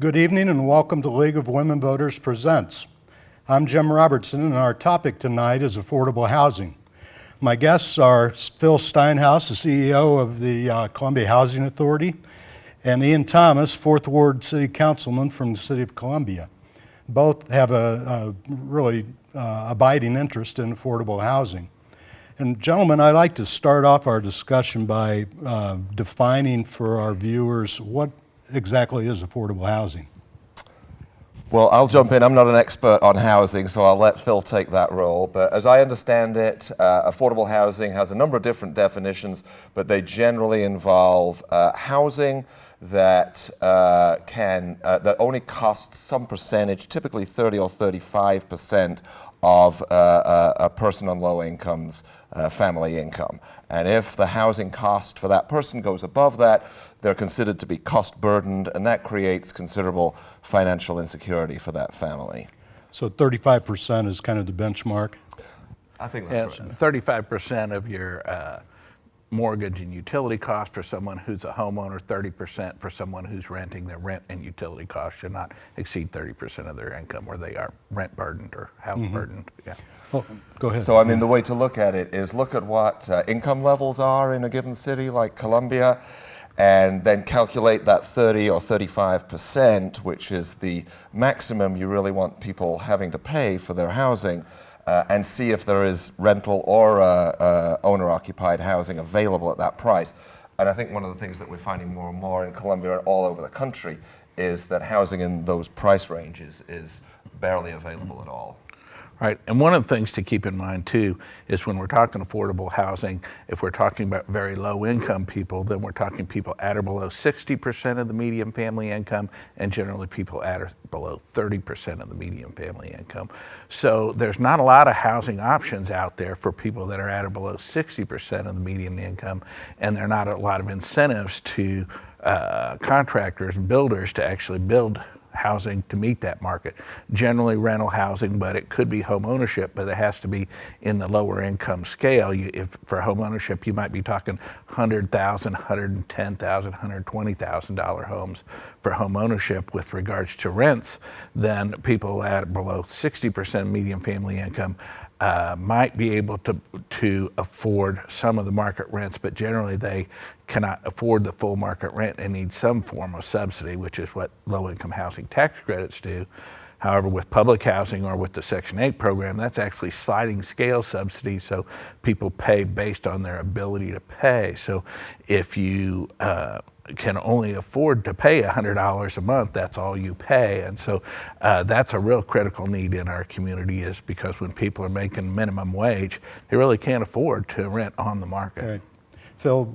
Good evening and welcome to League of Women Voters Presents. I'm Jim Robertson and our topic tonight is affordable housing. My guests are Phil Steinhaus, the CEO of the Columbia Housing Authority, and Ian Thomas, 4th Ward City Councilman from the City of Columbia. Both have a really abiding interest in affordable housing. And gentlemen, I'd like to start off our discussion by defining for our viewers what exactly is affordable housing. Well, I'll jump in. I'm not an expert on housing, so I'll let Phil take that role. But as I understand it, affordable housing has a number of different definitions, but they generally involve housing that that only costs some percentage, typically 30 or 35% of a person on low incomes, family income. And if the housing cost for that person goes above that, they're considered to be cost burdened, and that creates considerable financial insecurity for that family. So 35% is kind of the benchmark? I think that's right. 35% of your mortgage and utility cost for someone who's a homeowner, 30% for someone who's renting. Their rent and utility costs should not exceed 30% of their income, where they are rent burdened or house burdened. Yeah. Oh, go ahead. So, I mean, the way to look at it is look at what income levels are in a given city like Columbia, and then calculate that 30 or 35%, which is the maximum you really want people having to pay for their housing, and see if there is rental or owner-occupied housing available at that price. And I think one of the things that we're finding more and more in Columbia and all over the country is that housing in those price ranges is barely available at all. Right, and one of the things to keep in mind too is when we're talking affordable housing, if we're talking about very low income people, then we're talking people at or below 60% of the median family income, and generally people at or below 30% of the median family income. So there's not a lot of housing options out there for people that are at or below 60% of the median income, and there are not a lot of incentives to contractors and builders to actually build housing to meet that market. Generally rental housing, but it could be home ownership, but it has to be in the lower income scale. If for home ownership, you might be talking $100,000, $110,000, $120,000 homes for home ownership. With regards to rents, then people at below 60% median family income might be able to afford some of the market rents, but generally they cannot afford the full market rent and need some form of subsidy, which is what low-income housing tax credits do. However, with public housing or with the Section 8 program, that's actually sliding scale subsidy, so people pay based on their ability to pay. So if you can only afford to pay $100 a month, that's all you pay. And so that's a real critical need in our community, is because when people are making minimum wage, they really can't afford to rent on the market. Right. Phil,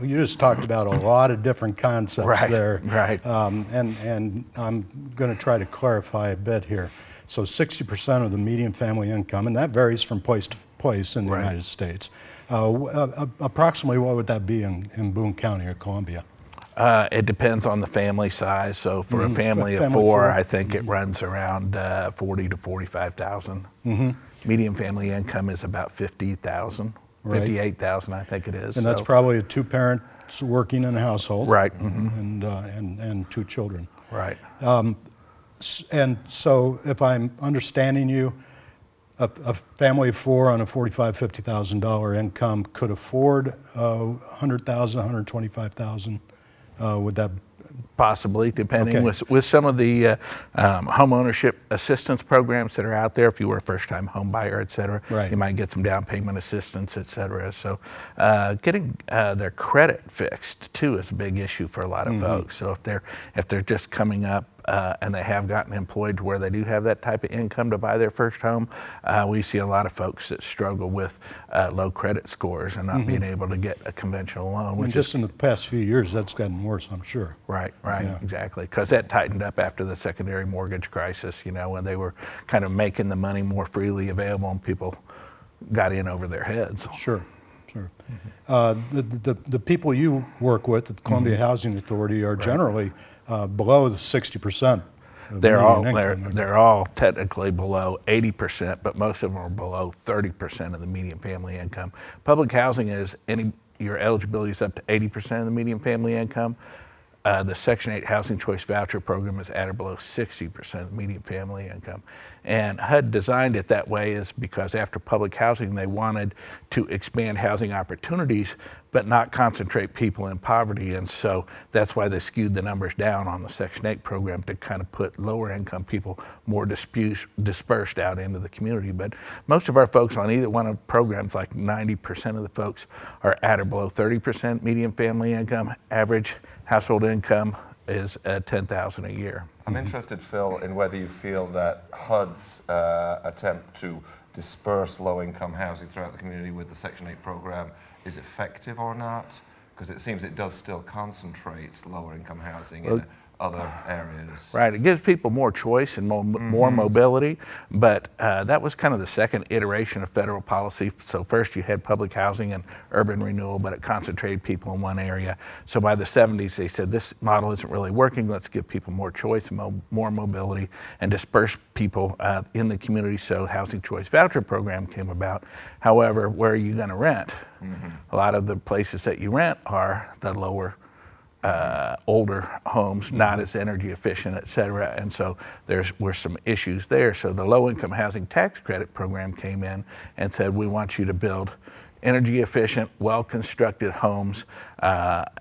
you just talked about a lot of different concepts there. Right. And I'm going to try to clarify a bit here. So 60% of the median family income, and that varies from place to place in the United States. Approximately what would that be in Boone County or Columbia? It depends on the family size. So for a family of four, I think it runs around 40 to 45,000. Median family income is about 50,000. 58,000, I think it is. And that's probably a two-parents working in a household. Right. And two children. Right. And so if I'm understanding you, a family of four on a $45,000, $50,000 income could afford $100,000, $125,000. Would that? Possibly, depending with some of the home ownership assistance programs that are out there. If you were a first-time home buyer, et cetera, you might get some down payment assistance, et cetera. So getting their credit fixed too is a big issue for a lot of folks. So if they're just coming up and they have gotten employed to where they do have that type of income to buy their first home, we see a lot of folks that struggle with low credit scores and not being able to get a conventional loan. And just in the past few years, that's gotten worse, I'm sure. Right, exactly. Because that tightened up after the secondary mortgage crisis, when they were kind of making the money more freely available and people got in over their heads. Sure. The people you work with at the Columbia Housing Authority are generally below the 60%. They're all technically below 80%, but most of them are below 30% of the median family income. Public housing is your eligibility is up to 80% of the median family income. the Section 8 Housing Choice Voucher Program is at or below 60% of the median family income. And HUD designed it that way is because after public housing, they wanted to expand housing opportunities, but not concentrate people in poverty. And so that's why they skewed the numbers down on the Section 8 program to kind of put lower income people more dispersed out into the community. But most of our folks on either one of programs, like 90% of the folks, are at or below 30% median family income. Average household income is $10,000 a year. I'm interested, Phil, in whether you feel that HUD's attempt to disperse low-income housing throughout the community with the Section 8 program is effective or not, because it seems it does still concentrate lower-income housing in other areas. Right, it gives people more choice and more mobility, but that was kind of the second iteration of federal policy. So first you had public housing and urban renewal, but it concentrated people in one area. So by the 70s, they said this model isn't really working. Let's give people more choice and more mobility and disperse people in the community. So Housing Choice Voucher Program came about. However, where are you going to rent? A lot of the places that you rent are the lower older homes, not as energy efficient, et cetera. And so were some issues there. So the low-income housing tax credit program came in and said, we want you to build energy efficient, well-constructed homes,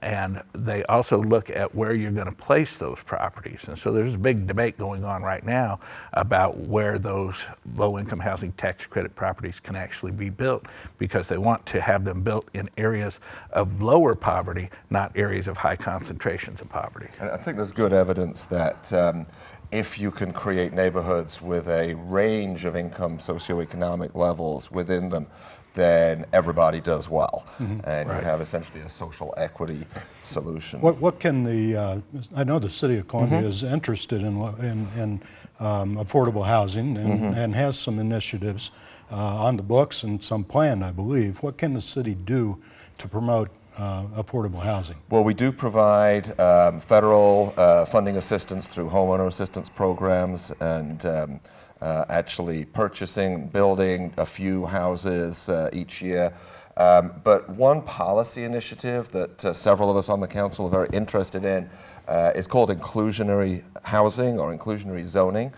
and they also look at where you're going to place those properties. And so there's a big debate going on right now about where those low-income housing tax credit properties can actually be built, because they want to have them built in areas of lower poverty, not areas of high concentrations of poverty. And I think there's good evidence that if you can create neighborhoods with a range of income socioeconomic levels within them, then everybody does well, and you have essentially a social equity solution. What can I know the City of Columbia is interested in affordable housing and has some initiatives on the books and some planned, I believe. What can the city do to promote affordable housing? Well, we do provide federal funding assistance through homeowner assistance programs, and actually purchasing, building a few houses each year. But one policy initiative that several of us on the council are very interested in is called inclusionary housing or inclusionary zoning.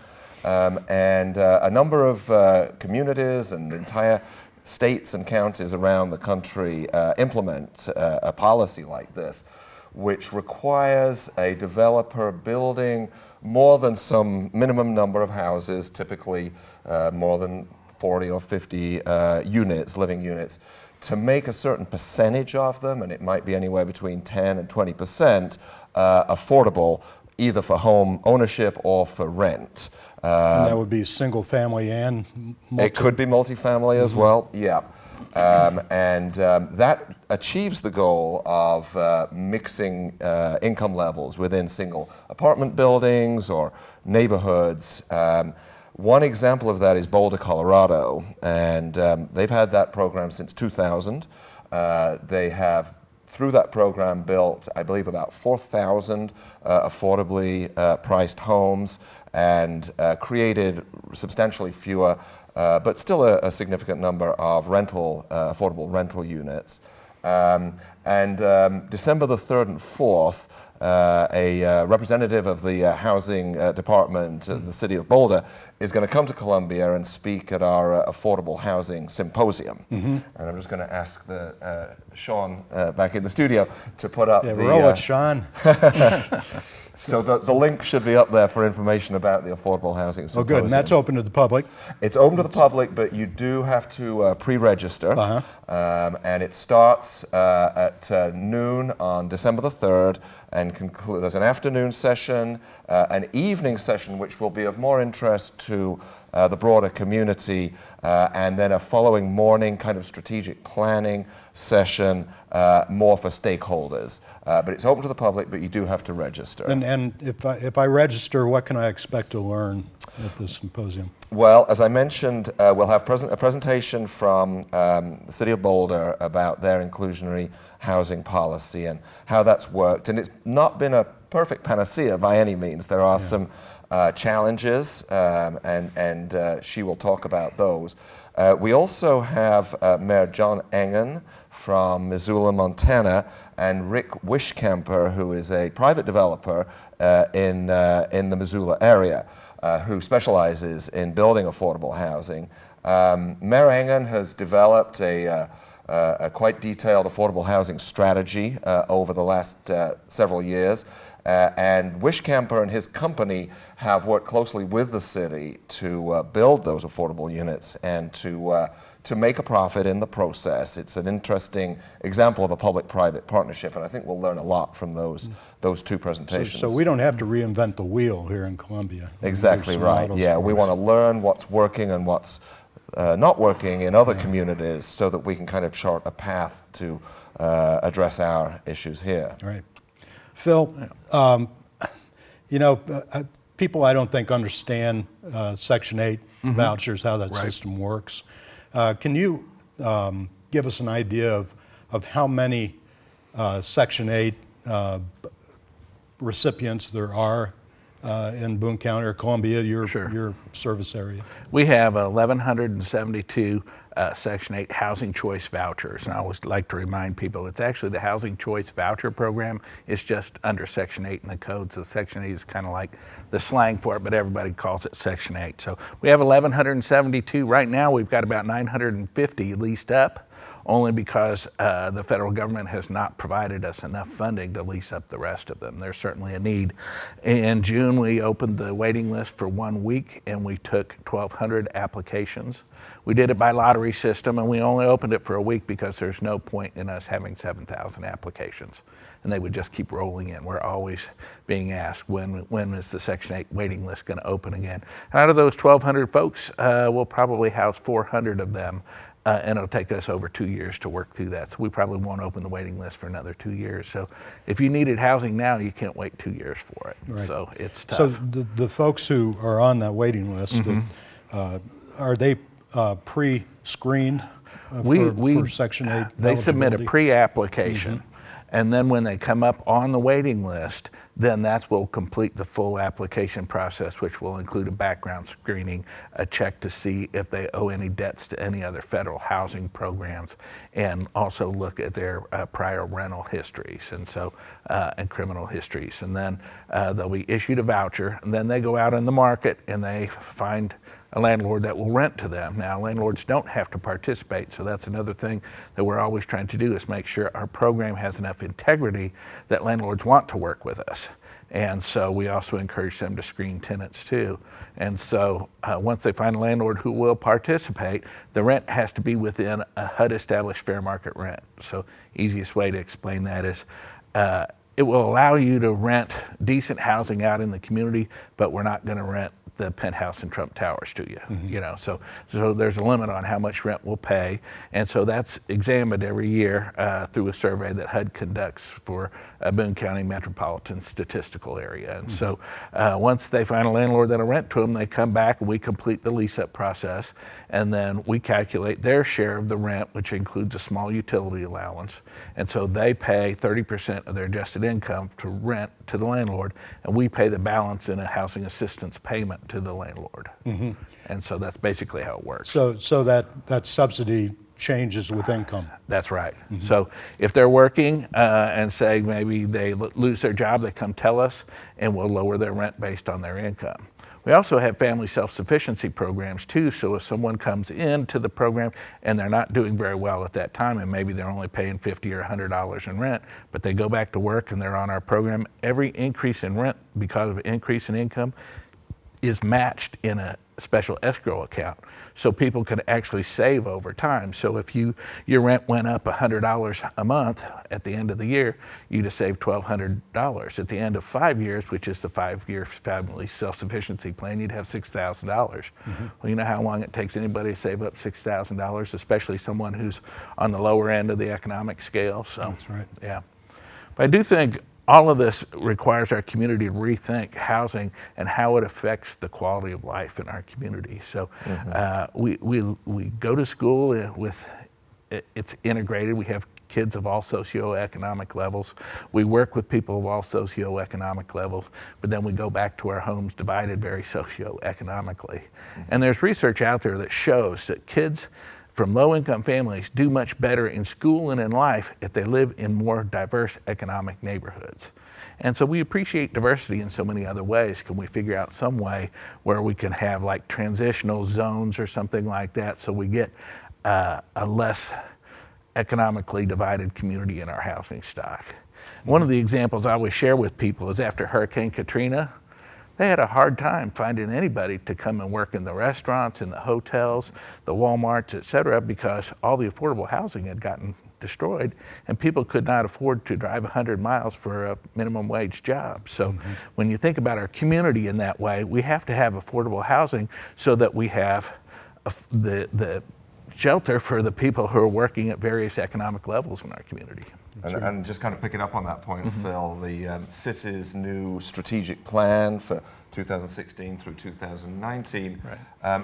And a number of communities and entire states and counties around the country implement a policy like this, which requires a developer building more than some minimum number of houses, typically more than 40 or 50 units, living units, to make a certain percentage of them, and it might be anywhere between 10 and 20%, affordable, either for home ownership or for rent. And that would be single family and It could be multifamily as well, yeah. That achieves the goal of mixing income levels within single apartment buildings or neighborhoods. One example of that is Boulder, Colorado, and they've had that program since 2000. They have, through that program, built, I believe, about 4,000 affordably priced homes and created substantially fewer but still a significant number of affordable rental units. December the 3rd and 4th, a representative of the housing department in the city of Boulder is going to come to Columbia and speak at our affordable housing symposium. And I'm just going to ask Sean back in the studio to put up roll it, Sean. So the link should be up there for information about the affordable housing symposium. Oh, good. And that's open to the public? It's open to the public, but you do have to pre-register. And it starts at noon on December the 3rd and there's an afternoon session, an evening session, which will be of more interest to the broader community, and then a following morning kind of strategic planning session, more for stakeholders. But it's open to the public, but you do have to register. And if I register, what can I expect to learn at this symposium? Well, as I mentioned, we'll have a presentation from the City of Boulder about their inclusionary housing policy and how that's worked. And it's not been a perfect panacea by any means. There are some challenges, and she will talk about those. We also have Mayor John Engen from Missoula, Montana, and Rick Wishkemper, who is a private developer in the Missoula area, who specializes in building affordable housing. Mayor Engen has developed a quite detailed affordable housing strategy over the last several years. And Wishkemper and his company have worked closely with the city to build those affordable units and to make a profit in the process. It's an interesting example of a public-private partnership, and I think we'll learn a lot from those two presentations. So we don't have to reinvent the wheel here in Columbia. Exactly right. Yeah, we want to learn what's working and what's not working in other communities so that we can kind of chart a path to address our issues here. Right. Phil, people I don't think understand Section 8 vouchers, how that system works. Can you give us an idea of how many Section 8 recipients there are in Boone County or Columbia, your service area? We have 1,172 Section 8 Housing Choice vouchers. And I always like to remind people it's actually the Housing Choice Voucher Program. It's just under Section 8 in the code. So Section 8 is kind of like the slang for it, but everybody calls it Section 8. So we have 1,172. Right now we've got about 950 leased up, only because the federal government has not provided us enough funding to lease up the rest of them. There's certainly a need. In June, we opened the waiting list for 1 week, and we took 1,200 applications. We did it by lottery system, and we only opened it for a week because there's no point in us having 7,000 applications. And they would just keep rolling in. We're always being asked, when is the Section 8 waiting list going to open again? And out of those 1,200 folks, we'll probably house 400 of them. And it'll take us over 2 years to work through that. So we probably won't open the waiting list for another 2 years. So if you needed housing now, you can't wait 2 years for it. Right. So it's tough. So the folks who are on that waiting list, are they pre-screened for Section 8 They submit a eligibility? pre-application. And then when they come up on the waiting list, then that's will complete the full application process, which will include a background screening, a check to see if they owe any debts to any other federal housing programs, and also look at their prior rental histories and criminal histories. And then they'll be issued a voucher, and then they go out in the market and they find a landlord that will rent to them. Now, landlords don't have to participate, so that's another thing that we're always trying to do, is make sure our program has enough integrity that landlords want to work with us. And so we also encourage them to screen tenants too. And so once they find a landlord who will participate, the rent has to be within a HUD established fair market rent. So easiest way to explain that is it will allow you to rent decent housing out in the community, but we're not going to rent the penthouse and Trump Towers to you. So there's a limit on how much rent we'll pay, and so that's examined every year through a survey that HUD conducts for Boone County metropolitan statistical area. And so once they find a landlord that'll rent to them, they come back and we complete the lease-up process, and then we calculate their share of the rent, which includes a small utility allowance, and so they pay 30% of their adjusted income to rent to the landlord, and we pay the balance in a housing assistance payment to the landlord. And so that's basically how it works. So that subsidy changes with income. That's right. So if they're working and say maybe they lose their job, they come tell us, and we'll lower their rent based on their income. We also have family self-sufficiency programs too, so if someone comes into the program and they're not doing very well at that time, and maybe they're only paying $50 or $100 in rent, but they go back to work and they're on our program, every increase in rent because of an increase in income is matched in a special escrow account, so people can actually save over time. So if your rent went up $100 a month at the end of the year, you'd have saved $1,200. At the end of 5 years, which is the 5-year family self-sufficiency plan, you'd have $6,000. Well, you know how long it takes anybody to save up $6,000, especially someone who's on the lower end of the economic scale. So That's right. Yeah, but I do think all of this requires our community to rethink housing and how it affects the quality of life in our community. So we go to school with it's integrated. We have kids of all socioeconomic levels. We work with people of all socioeconomic levels, but then we go back to our homes divided very socioeconomically. And there's research out there that shows that kids from low-income families do much better in school and in life if they live in more diverse economic neighborhoods. And so we appreciate diversity in so many other ways. Can we figure out some way where we can have like transitional zones or something like that so we get a less economically divided community in our housing stock? One of the examples I always share with people is after Hurricane Katrina, they had a hard time finding anybody to come and work in the restaurants, in the hotels, the Walmarts, et cetera, because all the affordable housing had gotten destroyed and people could not afford to drive 100 miles for a minimum wage job. So when you think about our community in that way, we have to have affordable housing so that we have the shelter for the people who are working at various economic levels in our community. And just kind of picking up on that point, Phil, the city's new strategic plan for 2016 through 2019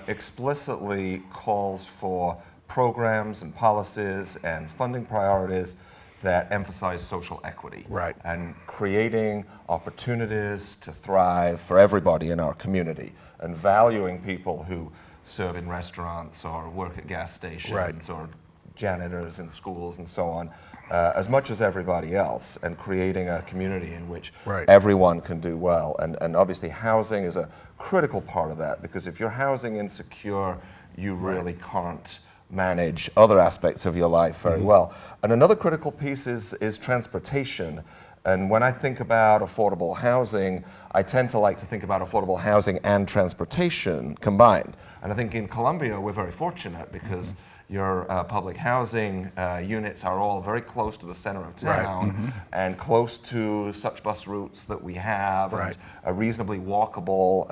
explicitly calls for programs and policies and funding priorities that emphasize social equity and creating opportunities to thrive for everybody in our community and valuing people who serve in restaurants or work at gas stations or janitors in schools and so on, as much as everybody else, and creating a community in which everyone can do well. And obviously housing is a critical part of that, because if you're housing insecure, you really can't manage other aspects of your life very well. And another critical piece is transportation. And when I think about affordable housing, I tend to like to think about affordable housing and transportation combined. And I think in Columbia, we're very fortunate because your public housing units are all very close to the center of town and close to such bus routes that we have and a reasonably walkable,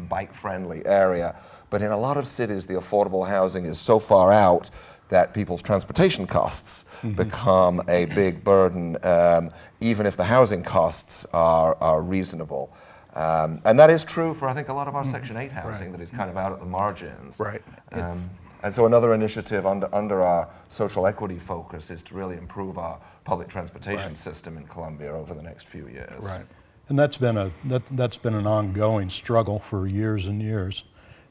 bike-friendly area. But in a lot of cities, the affordable housing is so far out that people's transportation costs become a big burden, even if the housing costs are reasonable. And that is true for, I think, a lot of our Section 8 housing that is kind of out at the margins. And so another initiative under our social equity focus is to really improve our public transportation system in Columbia over the next few years. And that's been an ongoing struggle for years and years.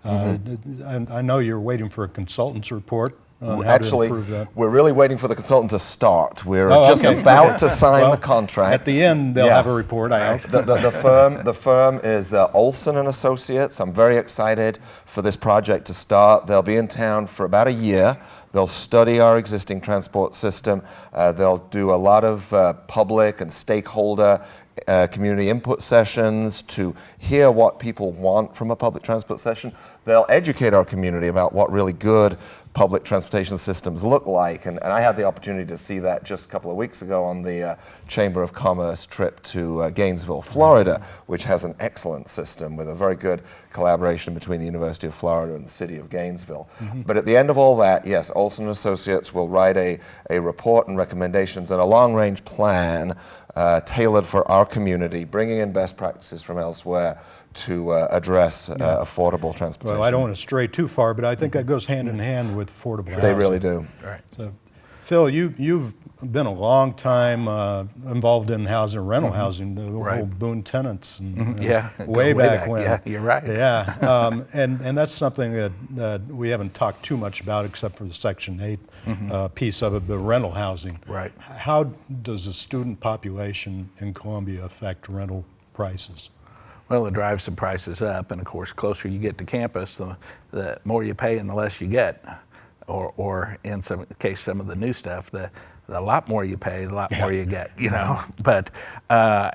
And I know you're waiting for a consultant's report on how to improve that. We're really waiting for the consultant to start. We're just about to sign the contract. At the end, they'll have a report, I hope. The firm is Olson and Associates. I'm very excited for this project to start. They'll be in town for about a year. They'll study our existing transport system. They'll do a lot of public and stakeholder community input sessions to hear what people want from a public transport session. They'll educate our community about what really good public transportation systems look like. And I had the opportunity to see that just a couple of weeks ago on the Chamber of Commerce trip to Gainesville, Florida, which has an excellent system with a very good collaboration between the University of Florida and the city of Gainesville. But at the end of all that, yes, Olson Associates will write a report and recommendations and a long-range plan tailored for our community, bringing in best practices from elsewhere to address affordable transportation. Well, I don't want to stray too far, but I think that goes hand in hand with affordable housing. They really do. So, Phil, you've been a long time involved in housing, rental housing, the whole Boone tenants, and, way back when. Yeah, you're right. Yeah, and that's something that we haven't talked too much about, except for the Section 8 piece of it, the rental housing. How does the student population in Columbia affect rental prices? Well, it drives the prices up, and of course, closer you get to campus, the more you pay and the less you get. Or in some case, some of the new stuff, the lot more you pay, the lot more you get, you know. But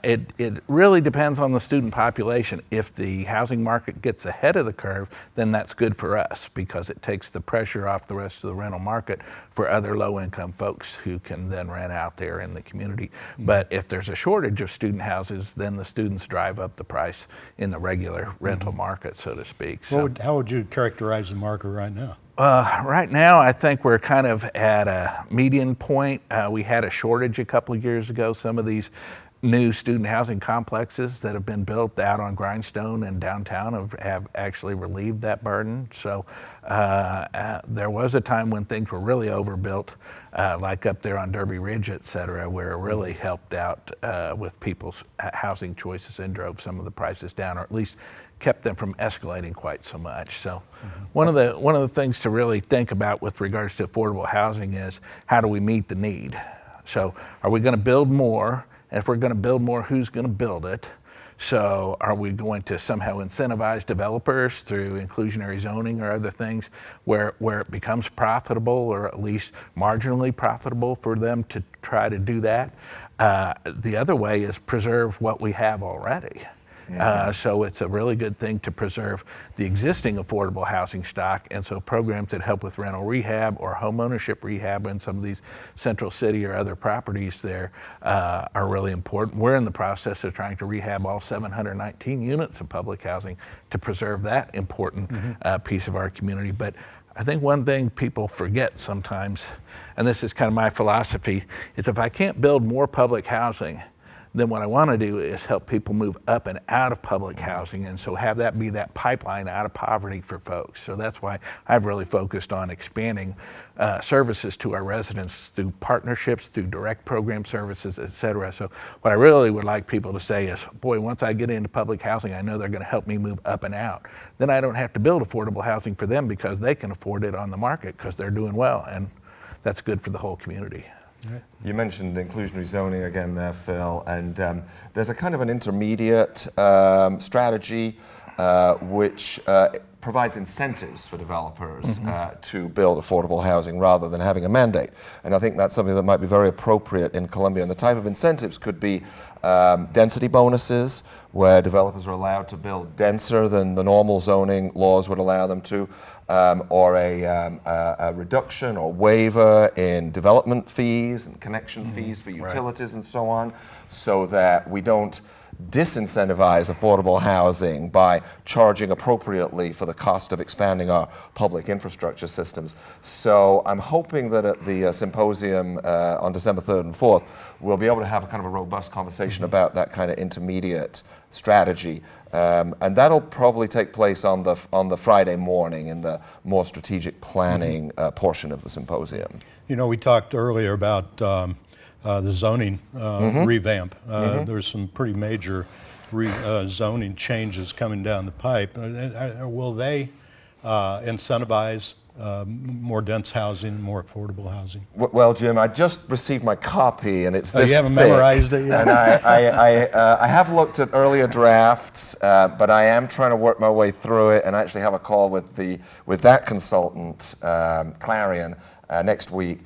it really depends on the student population. If the housing market gets ahead of the curve, then that's good for us because it takes the pressure off the rest of the rental market for other low-income folks who can then rent out there in the community. But if there's a shortage of student houses, then the students drive up the price in the regular rental market, so to speak. So, how would you characterize the market right now? Right now, I think we're kind of at a median point. We had a shortage a couple of years ago. Some of these new student housing complexes that have been built out on Grindstone and downtown have actually relieved that burden. So there was a time when things were really overbuilt, like up there on Derby Ridge, et cetera, where it really helped out with people's housing choices and drove some of the prices down, or at least kept them from escalating quite so much. So one of the things to really think about with regards to affordable housing is, how do we meet the need? So are we going to build more? And if we're going to build more, who's going to build it? So are we going to somehow incentivize developers through inclusionary zoning or other things where it becomes profitable, or at least marginally profitable for them to try to do that? The other way is preserve what we have already. So it's a really good thing to preserve the existing affordable housing stock, and so programs that help with rental rehab or home ownership rehab in some of these central city or other properties there are really important. We're in the process of trying to rehab all 719 units of public housing to preserve that important piece of our community. But I think one thing people forget sometimes, and this is kind of my philosophy, is if I can't build more public housing, then what I want to do is help people move up and out of public housing, and so have that be that pipeline out of poverty for folks. So that's why I've really focused on expanding services to our residents through partnerships, through direct program services, et cetera. So what I really would like people to say is, boy, once I get into public housing, I know they're going to help me move up and out. Then I don't have to build affordable housing for them because they can afford it on the market because they're doing well, and that's good for the whole community. You mentioned inclusionary zoning again there, Phil, and there's a kind of an intermediate strategy which provides incentives for developers to build affordable housing rather than having a mandate. And I think that's something that might be very appropriate in Columbia. And the type of incentives could be density bonuses, where developers are allowed to build denser than the normal zoning laws would allow them to, or a reduction or waiver in development fees and connection fees for utilities and so on, so that we don't disincentivize affordable housing by charging appropriately for the cost of expanding our public infrastructure systems. So I'm hoping that at the symposium on December 3rd and 4th, we'll be able to have a kind of a robust conversation about that kind of intermediate strategy. And that'll probably take place on the Friday morning in the more strategic planning portion of the symposium. You know, we talked earlier about the zoning revamp. There's some pretty major zoning changes coming down the pipe. Will they incentivize more dense housing, more affordable housing? Well, Jim, I just received my copy, and it's this you haven't thick, memorized it yet? And I have looked at earlier drafts, but I am trying to work my way through it, and I actually have a call with that consultant, Clarion, next week.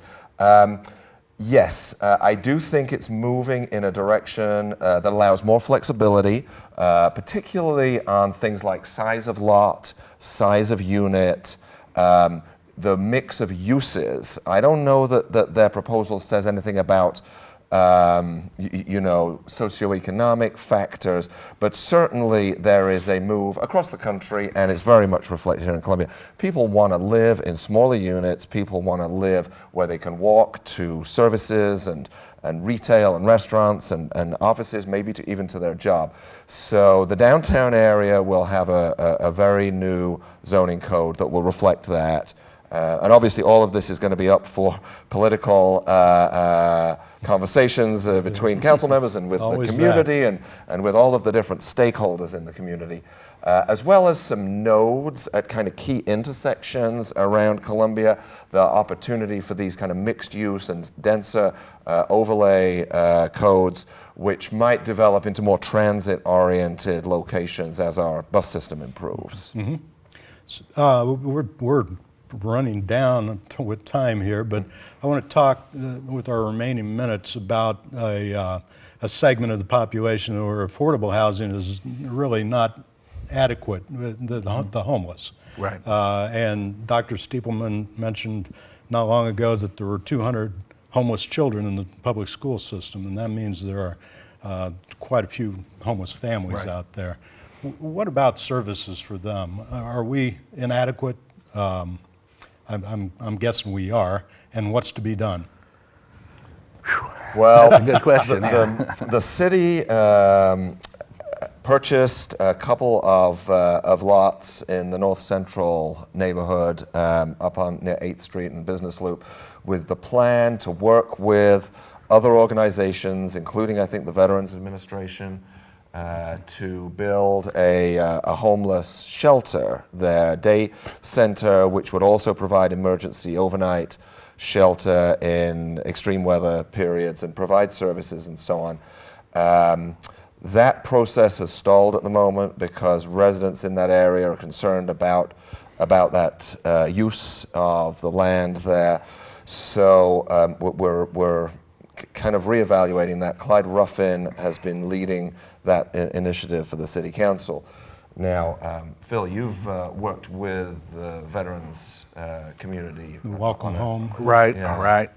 Yes, I do think it's moving in a direction that allows more flexibility, particularly on things like size of lot, size of unit, the mix of uses. I don't know that their proposal says anything about socioeconomic factors, but certainly there is a move across the country, and it's very much reflected here in Columbia. People want to live in smaller units. People want to live where they can walk to services and retail and restaurants and offices, maybe even to their job. So the downtown area will have a very new zoning code that will reflect that. And obviously all of this is going to be up for political conversations between council members and with the community and with all of the different stakeholders in the community, as well as some nodes at kind of key intersections around Columbia, the opportunity for these kind of mixed use and denser overlay codes, which might develop into more transit-oriented locations as our bus system improves. We're running down with time here, but I want to talk with our remaining minutes about a segment of the population where affordable housing is really not adequate, the homeless. Right. And Dr. Stiepelman mentioned not long ago that there were 200 homeless children in the public school system, and that means there are quite a few homeless families out there. What about services for them? Are we inadequate? I'm guessing we are, and what's to be done? Well, That's a good question. the city purchased a couple of lots in the north central neighborhood up on near 8th Street and Business Loop with the plan to work with other organizations, including I think the Veterans Administration, to build a homeless shelter there, day center, which would also provide emergency overnight shelter in extreme weather periods and provide services and so on. That process has stalled at the moment because residents in that area are concerned about that use of the land there. So we're kind of reevaluating that. Clyde Ruffin has been leading that initiative for the City Council. Now, Phil, you've worked with the veterans community. Welcome home. Right, Yeah. right.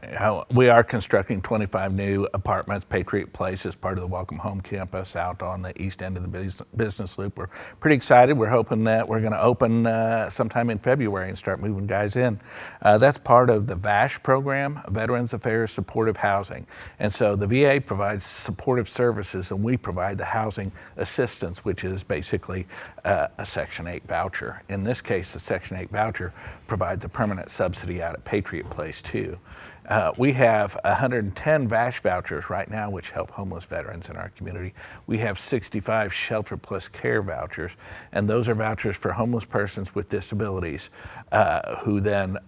We are constructing 25 new apartments, Patriot Place, as part of the Welcome Home campus out on the east end of the business loop. We're pretty excited. We're hoping that we're going to open sometime in February and start moving guys in. That's part of the VASH program, Veterans Affairs Supportive Housing. And so the VA provides supportive services and we provide the housing assistance, which is basically a Section 8 voucher. In this case, the Section 8 voucher provides a permanent subsidy out at Patriot Place too. We have 110 VASH vouchers right now, which help homeless veterans in our community. We have 65 Shelter Plus Care vouchers, and those are vouchers for homeless persons with disabilities who then,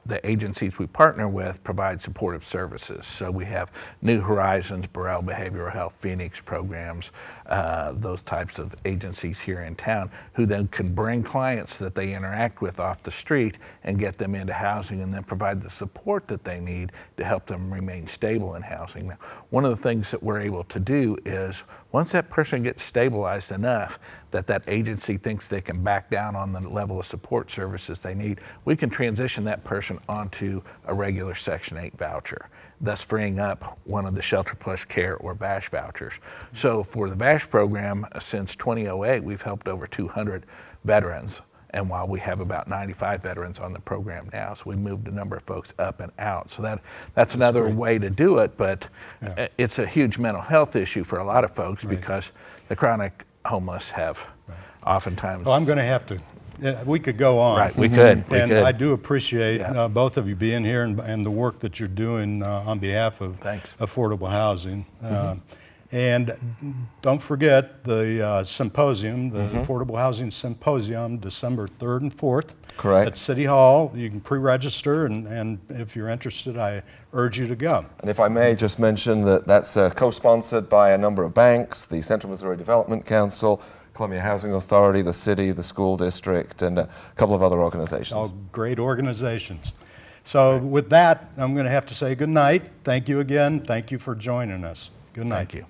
the agencies we partner with provide supportive services. So we have New Horizons, Burrell Behavioral Health, Phoenix programs, those types of agencies here in town who then can bring clients that they interact with off the street and get them into housing and then provide the support that they need to help them remain stable in housing. Now, one of the things that we're able to do is once that person gets stabilized enough that that agency thinks they can back down on the level of support services they need, we can transition that person onto a regular Section 8 voucher, thus freeing up one of the Shelter Plus Care or VASH vouchers. So for the VASH program, since 2008, we've helped over 200 veterans. And while we have about 95 veterans on the program now, so we moved a number of folks up and out. So that's another way to do it, but it's a huge mental health issue for a lot of folks because the chronic homeless have oftentimes... Well, I'm going to have to, we could go on. Right, we could. And I do appreciate both of you being here and the work that you're doing on behalf of affordable housing. And don't forget the symposium, the Affordable Housing Symposium, December 3rd and 4th. Correct. At City Hall. You can pre-register, and if you're interested, I urge you to go. And if I may just mention that that's co-sponsored by a number of banks, the Central Missouri Development Council, Columbia Housing Authority, the city, the school district, and a couple of other organizations. All great organizations. So with that, I'm going to have to say good night. Thank you again. Thank you for joining us. Good night. Thank you.